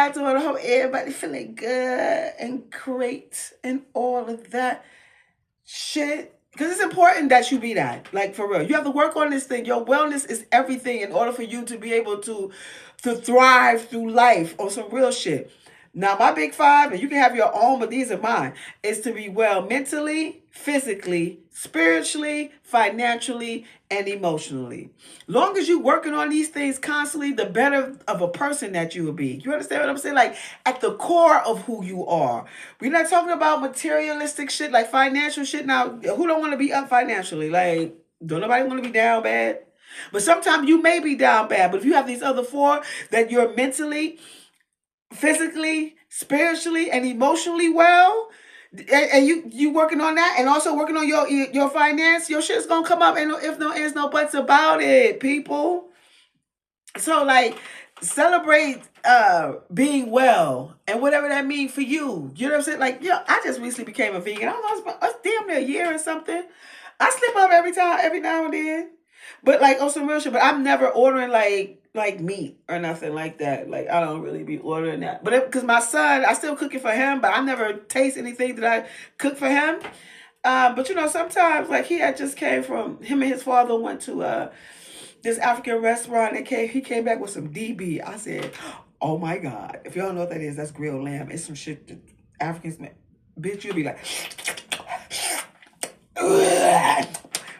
y'all doing? I hope everybody feeling good and great and all of that shit. Because it's important that you be that. Like, for real. You have to work on this thing. Your wellness is everything in order for you to be able to thrive through life on some real shit. Now, my big five, and you can have your own, but these are mine, is to be well mentally, physically, spiritually, financially, and emotionally. Long as you working on these things constantly, the better of a person that you will be. You understand what I'm saying? Like, at the core of who you are. We're not talking about materialistic shit, like financial shit. Now, who don't want to be up financially? Like, don't nobody want to be down bad? But sometimes you may be down bad. But if you have these other four, that you're mentally, physically, spiritually, and emotionally well, and you working on that, and also working on your finance, your shit's gonna come up, and no if, no ands, no buts about it, people. So, like, celebrate being well and whatever that means for you. You know what I'm saying? Like, I just recently became a vegan. I don't know, it's damn near a year or something. I slip up every now and then. But, like, on some real shit. But I'm never ordering like meat or nothing like that. Like, I don't really be ordering that. But because my son, I still cook it for him, but I never taste anything that I cook for him. But sometimes, like, he had just came from, him and his father went to this African restaurant, and he came back with some DB. I said, oh my God. If y'all know what that is, that's grilled lamb. It's some shit that Africans make. Bitch, you'll be like,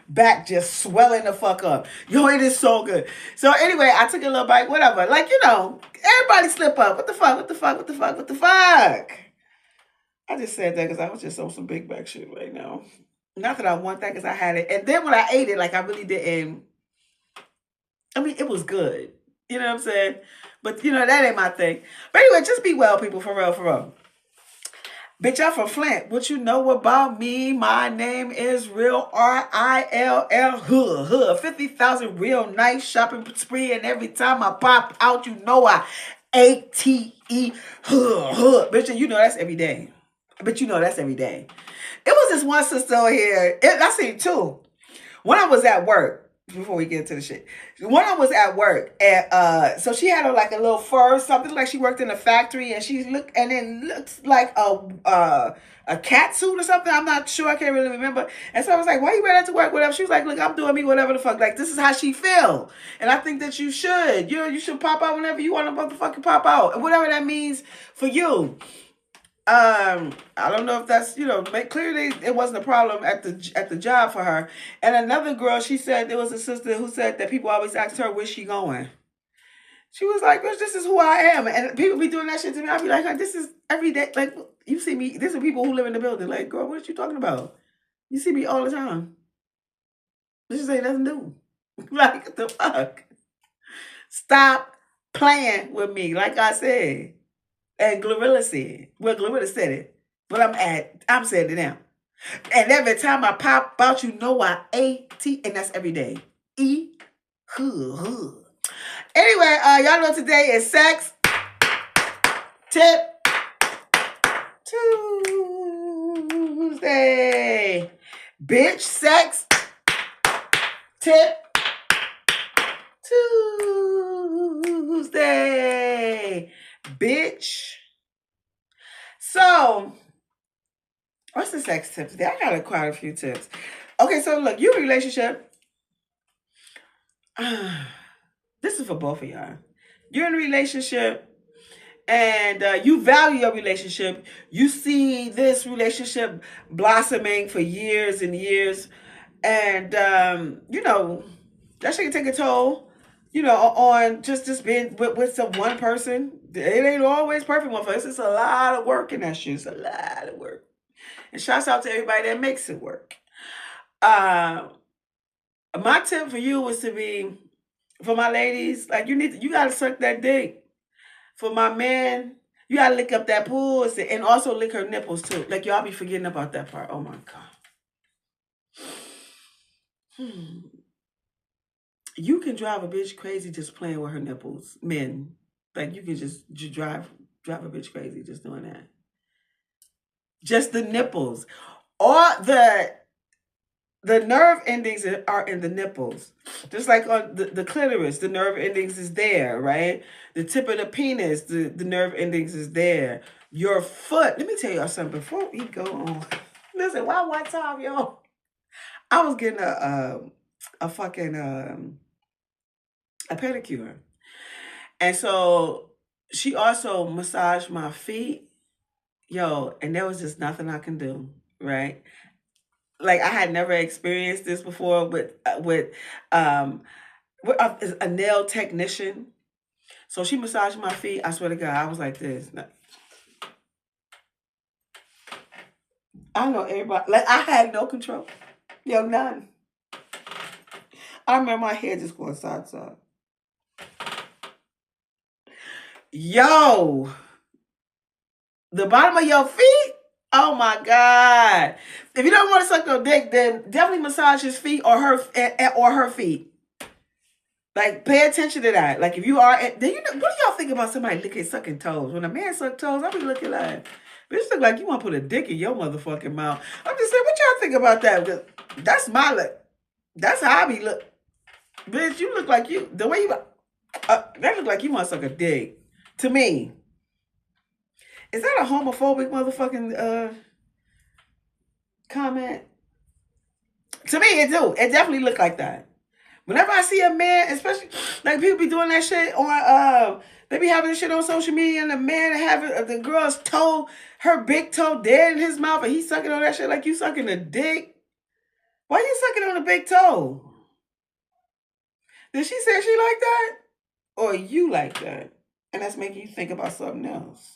back just swelling the fuck up. Yo, it is so good. So anyway, I took a little bite, whatever. Like, everybody slip up. What the fuck? What the fuck? What the fuck? What the fuck? I just said that because I was just on some big back shit right now. Not that I want that, because I had it. And then when I ate it, like, I really didn't. I mean, it was good. You know what I'm saying? But, that ain't my thing. But anyway, just be well, people, for real, for real. Bitch, I'm from Flint. What you know about me? My name is Real RILL Hood. 50,000 real nice shopping spree. And every time I pop out, I ATE Hood. Bitch, that's every day. But that's every day. It was this one sister over here. I seen two. When I was at work, before we get into the shit, when I was at work, and so she had on like a little fur, something like she worked in a factory, and it looks like a cat suit or something. I'm not sure. I can't really remember. And so I was like, "Why you wear that to work?" Whatever. She was like, "Look, I'm doing me, whatever the fuck. Like, this is how she feel, and I think that you should. You should pop out whenever you want to motherfucking pop out, and whatever that means for you." I don't know if that's, clearly it wasn't a problem at the job for her. And another girl, she said, there was a sister who said that people always asked her, where's she going? She was like, bitch, this is who I am. And people be doing that shit to me. I be like, this is every day. Like, you see me, these are people who live in the building. Like, girl, what are you talking about? You see me all the time. This just ain't nothing new. Like, what the fuck? Stop playing with me, like I said. And Glorilla said, Glorilla said it, but I'm saying it now. And every time I pop out, I AT, and that's every day. Anyway, y'all know today is Sex Tip Tuesday. Bitch, Sex Tip Tuesday. Bitch. So, what's the sex tip today? I got quite a few tips. Okay, so look, you in a relationship. This is for both of y'all. You're in a relationship, and you value your relationship. You see this relationship blossoming for years and years, and that shit can take a toll. On just being with some one person. It ain't always perfect one for us. It's a lot of work in that shit. It's a lot of work. And shouts out to everybody that makes it work. My tip for you was to be, for my ladies, like, you gotta suck that dick. For my man, you gotta lick up that pussy, and also lick her nipples too. Like, y'all be forgetting about that part. Oh my God. You can drive a bitch crazy just playing with her nipples. Men. Like, you can just drive a bitch crazy just doing that. Just the nipples. Or the the nerve endings are in the nipples. Just like on the clitoris, the nerve endings is there, right? The tip of the penis, the nerve endings is there. Your foot, let me tell y'all something before we go on. Listen, one time, yo, I was getting a fucking a pedicure. And so she also massaged my feet. Yo, and there was just nothing I can do, right? Like I had never experienced this before um with a nail technician. So she massaged my feet. I swear to God, I was like this. I don't know everybody. Like I had no control. Yo, none. I remember my head just going side to side. Yo, the bottom of your feet. Oh my God! If you don't want to suck no dick, then definitely massage his feet or her feet. Like, pay attention to that. Like, if you are, then what do y'all think about somebody sucking toes? When a man suck toes, I be looking like, bitch, look like you want to put a dick in your motherfucking mouth. I'm just saying, what y'all think about that? That's my look. That's how I be look. Bitch, you look like the way you, that look like you want to suck a dick. To me. Is that a homophobic motherfucking comment? To me, it do. It definitely look like that. Whenever I see a man, especially like people be doing that shit on, they be having this shit on social media, and the man having the girl's toe, her big toe dead in his mouth, and he's sucking on that shit like you sucking a dick. Why you sucking on a big toe? Did she say she like that, or you like that, and that's making you think about something else?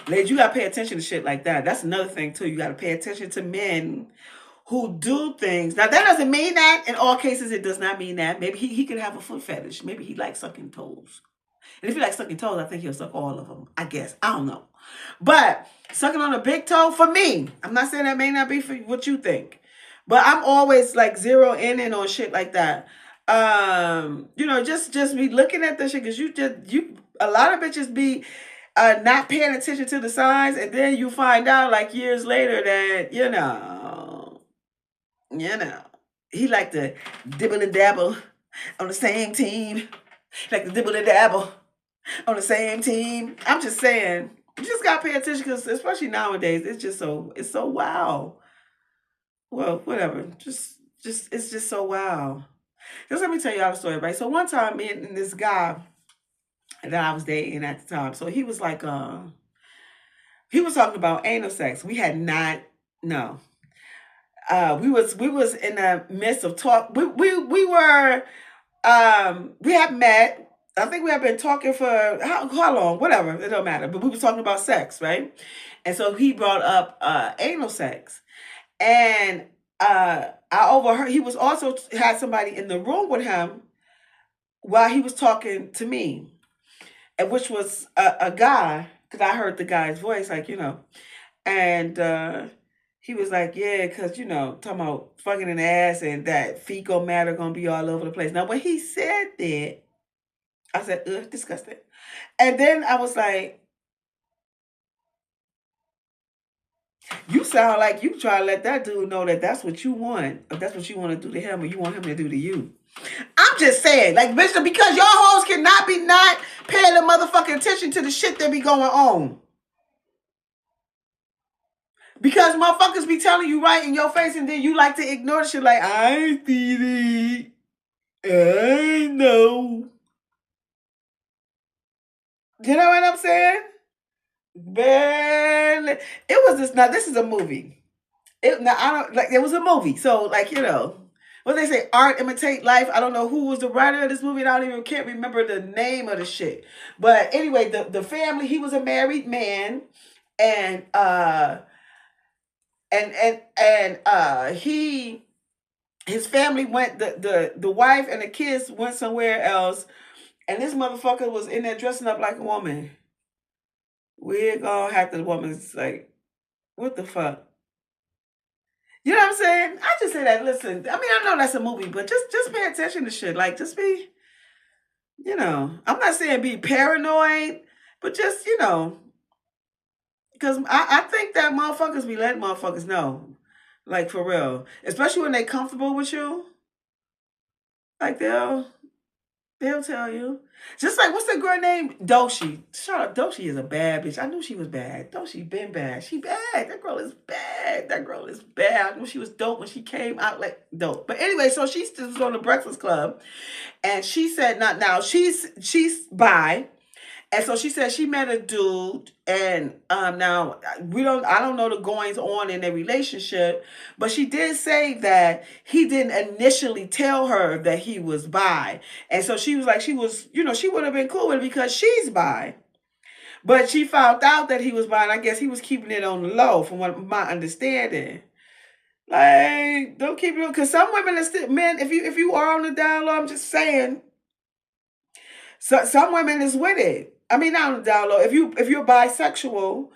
Ladies, you gotta pay attention to shit like that. That's another thing too. You gotta pay attention to men who do things. Now that doesn't mean that in all cases. It does not mean that. Maybe he could have a foot fetish. Maybe he likes sucking toes. And if he likes sucking toes, I think he'll suck all of them. I guess. I don't know. But sucking on a big toe, for me, I'm not saying that may not be for what you think, but I'm always like zero in on shit like that. Just be looking at this shit because you a lot of bitches be not paying attention to the signs, and then you find out like years later that he like to dibble and dabble on the same team. Like to dibble and dabble on the same team. I'm just saying, you just gotta pay attention because especially nowadays, it's so wow. Well, whatever. It's just so wow. Just let me tell y'all a story, right? So one time, me and this guy that I was dating at the time, so he was like, he was talking about anal sex. We had not, no. We was in the midst of talk. We were we had met. I think we had been talking for how long? Whatever, it don't matter. But we was talking about sex, right? And so he brought up anal sex, and I overheard. He was also had somebody in the room with him while he was talking to me, and which was a guy, because I heard the guy's voice, like and he was like, yeah, because talking about fucking an ass and that fecal matter gonna be all over the place. Now when he said that, I said, ugh, disgusting. And then I was like, you sound like you try to let that dude know that that's what you want. If that's what you want to do to him, or you want him to do to you. I'm just saying, like, bitch, because your hoes cannot be not paying the motherfucking attention to the shit that be going on. Because motherfuckers be telling you right in your face, and then you like to ignore the shit like, I see it. I know. You know what I'm saying? Barely. It was this. Now this is a movie. I don't like. It was a movie. So like what they say, art imitate life. I don't know who was the writer of this movie. Can't remember the name of the shit. But anyway, the family. He was a married man, and his family went. The wife and the kids went somewhere else, and this motherfucker was in there dressing up like a woman. We're gonna have the woman's like, what the fuck? You know what I'm saying? I just say that, listen, I mean, I know that's a movie, but just pay attention to shit. Like, just be, I'm not saying be paranoid, but just, because I think that motherfuckers be letting motherfuckers know. Like for real. Especially when they comfortable with you. Like they'll tell you. Just like what's the girl name? Doshi. Shut up. Doshi is a bad bitch. I knew she was bad. Doshi been bad. She bad. That girl is bad. That girl is bad. I knew she was dope when she came out like dope. But anyway, so she was on the Breakfast Club and she said not now. She's bi. And so she said she met a dude, and now I don't know the goings on in their relationship, but she did say that he didn't initially tell her that he was bi, and so she was like, she was, she would have been cool with it because she's bi, but she found out that he was bi, and I guess he was keeping it on the low, from what my understanding. Like, don't keep it on, because some women are still men. If you are on the down low, I'm just saying. So some women is with it. I mean, not on the down low. If you're bisexual,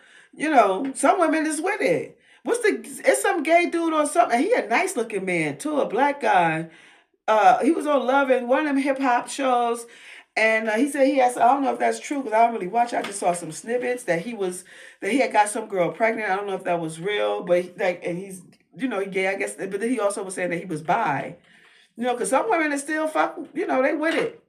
some women is with it. It's some gay dude or something. He a nice looking man too, a black guy. He was on Love and one of them hip hop shows, and he said he has. I don't know if that's true because I don't really watch. I just saw some snippets that he had got some girl pregnant. I don't know if that was real, but and he's he gay, I guess. But then he also was saying that he was bi. Because some women are still fuck. They with it.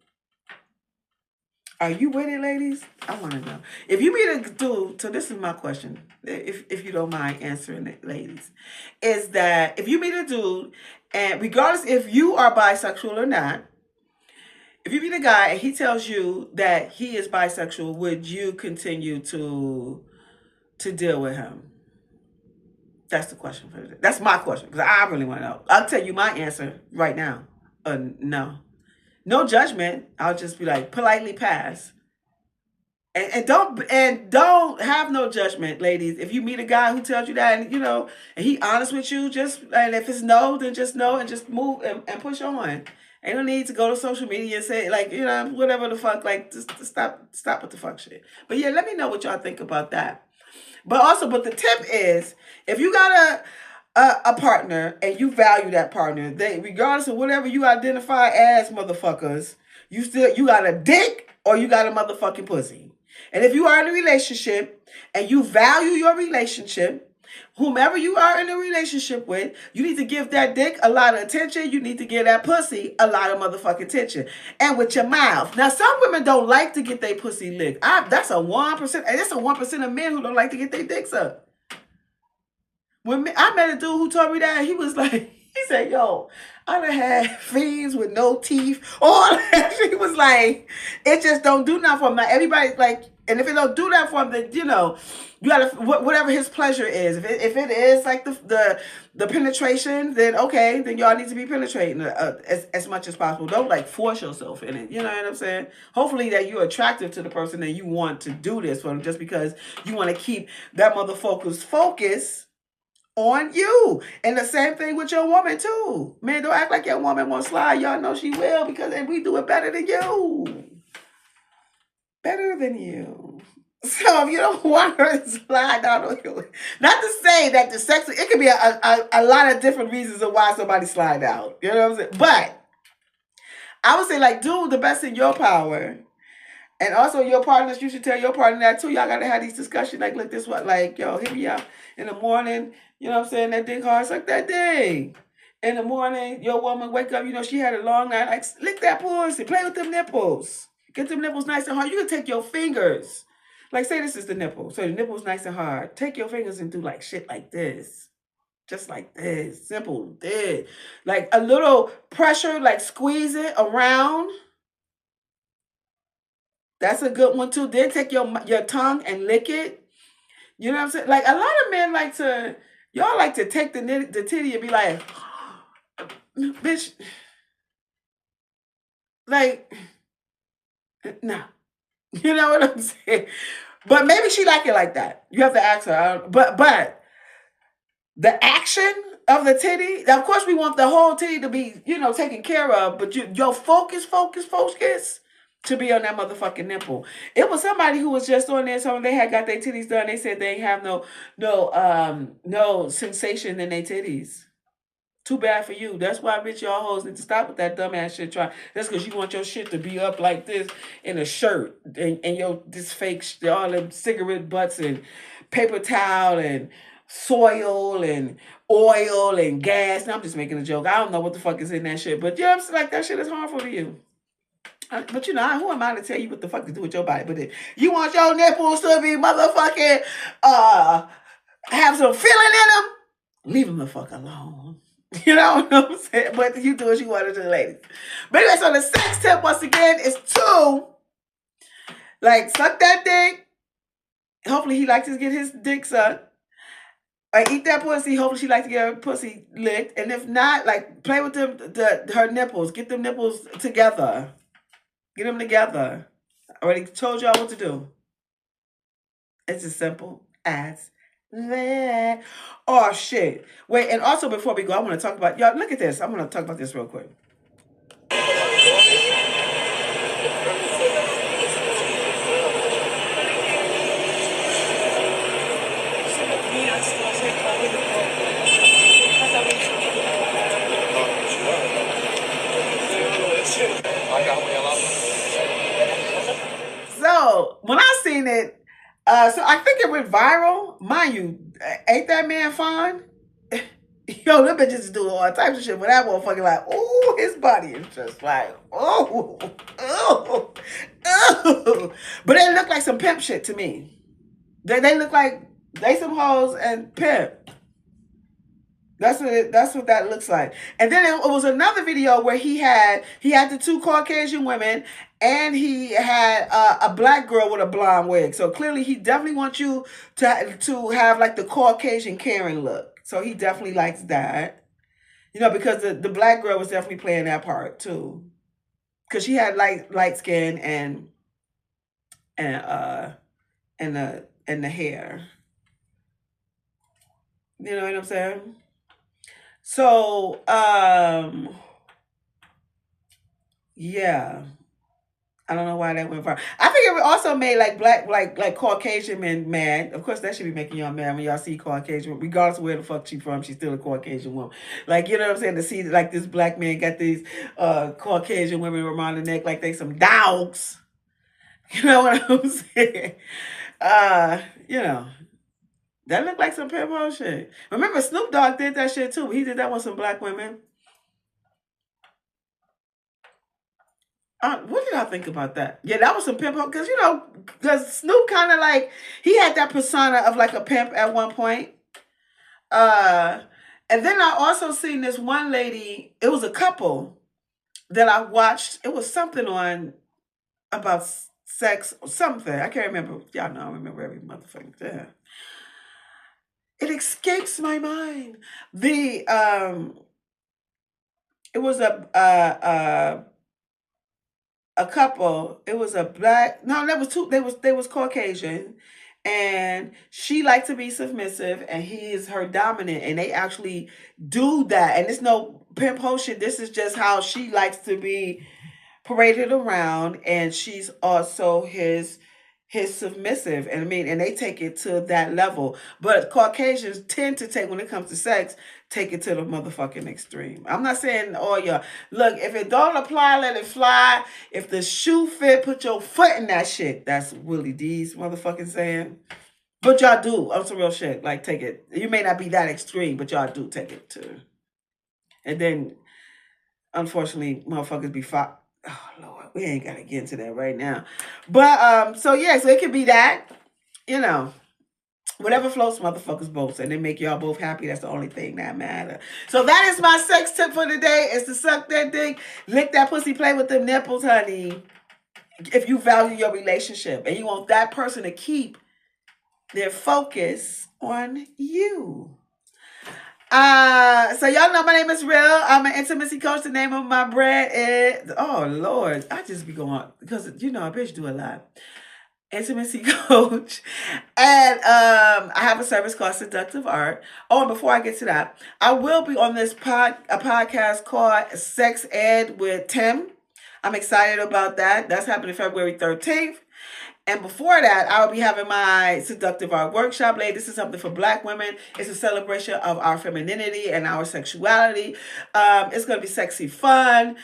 Are you with it, ladies? I want to know. If you meet a dude, so this is my question, if you don't mind answering it, ladies, is that if you meet a dude, and regardless if you are bisexual or not, if you meet a guy and he tells you that he is bisexual, would you continue to deal with him? That's the question for today. That's my question because I really want to know. I'll tell you my answer right now. No. No judgment. I'll just be like, politely pass. And don't have no judgment, ladies. If you meet a guy who tells you that, and he honest with you, and if it's no, then just no and just move and push on. Ain't no need to go to social media and say like, whatever the fuck, like just stop with the fuck shit. But yeah, let me know what y'all think about that. But the tip is, if you got a partner and you value that partner, regardless of whatever you identify as, motherfuckers, you got a dick or you got a motherfucking pussy. And if you are in a relationship and you value your relationship, whomever you are in a relationship with, you need to give that dick a lot of attention. You need to give that pussy a lot of motherfucking attention. And with your mouth. Now, some women don't like to get their pussy licked. That's a 1%. And that's a 1% of men who don't like to get their dicks up. When I met a dude who told me that, he was like, he said, yo, I done had fiends with no teeth. All that. He was like, it just don't do nothing for him. Like, everybody's like, and if it don't do that for him, then, you gotta, whatever his pleasure is. If it is like the penetration, then okay, then y'all need to be penetrating as much as possible. Don't like force yourself in it. You know what I'm saying? Hopefully that you're attractive to the person and you want to do this for them just because you want to keep that motherfucker's focus on you. And the same thing with your woman too. Man, don't act like your woman won't slide. Y'all know she will because we do it better than you. Better than you. So if you don't want her to slide down on you, not to say that the sex, it could be a lot of different reasons of why somebody slide out. You know what I'm saying? But I would say like do the best in your power. And also your partners, you should tell your partner that too. Y'all gotta have these discussions like, look, this what, like, yo, hit me up in the morning. You know what I'm saying? That dick hard, suck that dick. In the morning, your woman wake up, she had a long night, like, lick that pussy, play with them nipples. Get them nipples nice and hard. You can take your fingers. Like, say this is the nipple. So the nipple's nice and hard. Take your fingers and do like shit like this. Just like this. Simple. This. Like a little pressure, like squeeze it around. That's a good one too. Then take your tongue and lick it. You know what I'm saying? Like a lot of men y'all like to take the titty and be like, bitch, like, no. You know what I'm saying? But maybe she like it like that. You have to ask her. But the action of the titty, of course we want the whole titty to be, taken care of, but your focus to be on that motherfucking nipple. It was somebody who was just on there, so they had got their titties done. They said they ain't have no sensation in their titties. Too bad for you. That's why, bitch, y'all hoes need to stop with that dumbass shit. That's because you want your shit to be up like this in a shirt and this fake, all them cigarette butts and paper towel and soil and oil and gas. And I'm just making a joke. I don't know what the fuck is in that shit, but yeah, I'm like that shit is harmful to you. But you know, who am I to tell you what the fuck to do with your body? But if you want your nipples to be motherfucking have some feeling in them, leave them the fuck alone. You know what I'm saying? But you do what you want to do, ladies. But anyway, so the sex tip once again is to like suck that dick. Hopefully he likes to get his dick sucked. Or eat that pussy. Hopefully she likes to get her pussy licked. And if not, like play with her nipples. Get them nipples together. Get them together. I already told y'all what to do. It's as simple as that. Oh, shit. Wait, and also before we go, I want to talk about... Y'all, look at this. I'm going to talk about this real quick. So, when I seen it, so I think it went viral. Mind you, ain't that man fine? Yo, them bitches do all types of shit, but that motherfucker like, oh, his body is just like, oh. But they look like some pimp shit to me. They look like they some hoes and pimp. That's what that looks like. And then it was another video where he had the two Caucasian women and he had a black girl with a blonde wig. So clearly he definitely wants you to have like the Caucasian Karen look. So he definitely likes that. You know, because the black girl was definitely playing that part too. Because she had light skin and the hair. You know what I'm saying? So, yeah. I don't know why that went viral. I think it also made like black, like Caucasian men mad. Of course, that should be making y'all mad when y'all see Caucasian, regardless of where the fuck she's from. She's still a Caucasian woman. Like, you know what I'm saying? To see like this black man got these Caucasian women around the neck like they some dogs. You know what I'm saying? You know. That looked like some pimp hoe shit. Remember, Snoop Dogg did that shit too. He did that with some black women. What did I think about that? Yeah, that was some pimp hoe. Because, you know, because Snoop kind of like, he had that persona of like a pimp at one point. And then I also seen this one lady, it was a couple that I watched. It was something on about sex or something. I can't remember. Y'all know I remember every motherfucking thing. It escapes my mind. It was a couple. It was a black. No, that was two. They was Caucasian, and she liked to be submissive, and he is her dominant, and they actually do that. And it's no pimp hoe shit. This is just how she likes to be paraded around, and she's also his submissive. And I mean, and they take it to that level. But Caucasians tend to take, when it comes to sex, take it to the motherfucking extreme. I'm not saying all y'all. Look, if it don't apply, let it fly. If the shoe fit, put your foot in that shit. That's Willie D's motherfucking saying. But y'all do. On some real shit. Like, take it. You may not be that extreme, but y'all do take it to. And then, unfortunately, motherfuckers be fucked. Oh, Lord, we ain't got to get into that right now. But, so yeah, so it could be that, you know, whatever floats motherfuckers boats, and they make y'all both happy. That's the only thing that matters. So that is my sex tip for today, is to suck that dick, lick that pussy, play with them nipples, honey, if you value your relationship and you want that person to keep their focus on you. So y'all know my name is Real. I'm an intimacy coach. The name of my brand is, oh Lord, I just be going, because you know, a bitch do a lot. Intimacy coach. And I have a service called Seductive ArT. Oh, and before I get to that, I will be on this podcast called Sex Ed with Tim. I'm excited about that. That's happening February 13th. And before that, I'll be having my Seductive ArT workshop. Ladies, this is something for Black women. It's a celebration of our femininity and our sexuality. It's going to be sexy fun.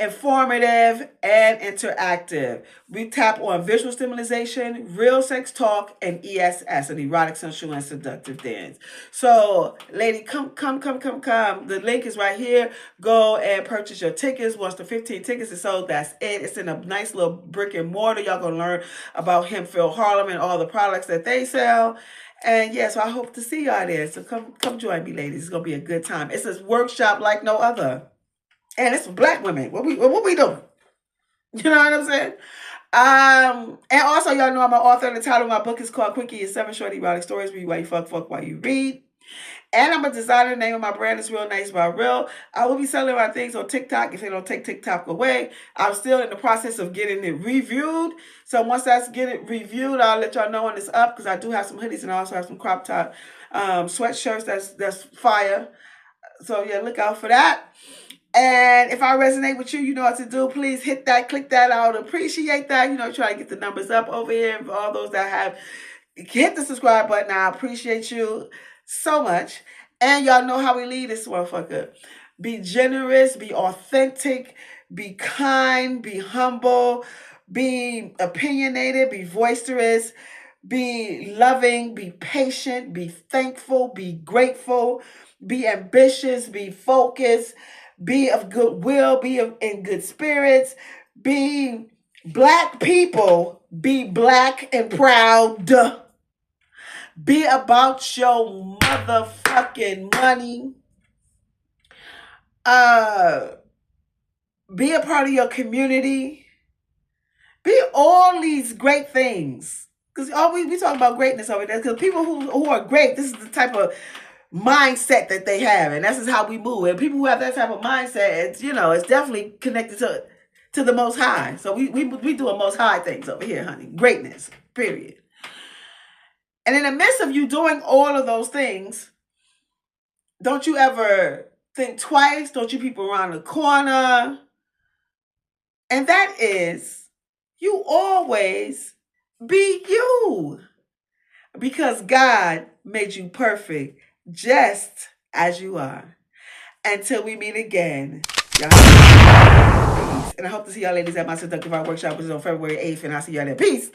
informative and interactive. We tap on visual stimulation, real sex talk, and ESS, an erotic, sensual, and seductive dance. So, lady, come. The link is right here. Go and purchase your tickets. Once the 15 tickets is sold, that's it. It's in a nice little brick and mortar. Y'all gonna learn about Hempsville Harlem and all the products that they sell. And yeah, so I hope to see y'all there. So come join me, ladies. It's gonna be a good time. It's a workshop like no other. And it's for black women. What we doing? You know what I'm saying? And also y'all know I'm an author. The title of my book is called Quickie and 7 Short Erotic Stories. Read while you fuck while you read. And I'm a designer. The name of my brand is Real Nice by Real. I will be selling my things on TikTok if they don't take TikTok away. I'm still in the process of getting it reviewed. So once that's get it reviewed, I'll let y'all know when it's up, because I do have some hoodies and I also have some crop top sweatshirts that's fire. So yeah, look out for that. And if I resonate with you, you know what to do. Please hit that, click that. I would appreciate that. You know, try to get the numbers up over here. For all those that have hit the subscribe button, I appreciate you so much. And y'all know how we lead this motherfucker. Be generous, be authentic, be kind, be humble, be opinionated, be boisterous, be loving, be patient, be thankful, be grateful, be ambitious, be focused, be of goodwill, be in good spirits, be black people, be black and proud. Be about your motherfucking money. Be a part of your community. Be all these great things. Because we talk about greatness over there. Because people who are great, this is the type of mindset that they have, and this is how we move. And people who have that type of mindset, it's definitely connected to the Most High. So we doing Most High things over here, honey. Greatness, period. And in the midst of you doing all of those things, don't you ever think twice? Don't you peep around the corner? And that is, you always be you, because God made you perfect just as you are. Until we meet again, y'all have peace. And I hope to see y'all ladies at my Seductive ArT workshop, which is on February 8th, and I'll see y'all there. Peace.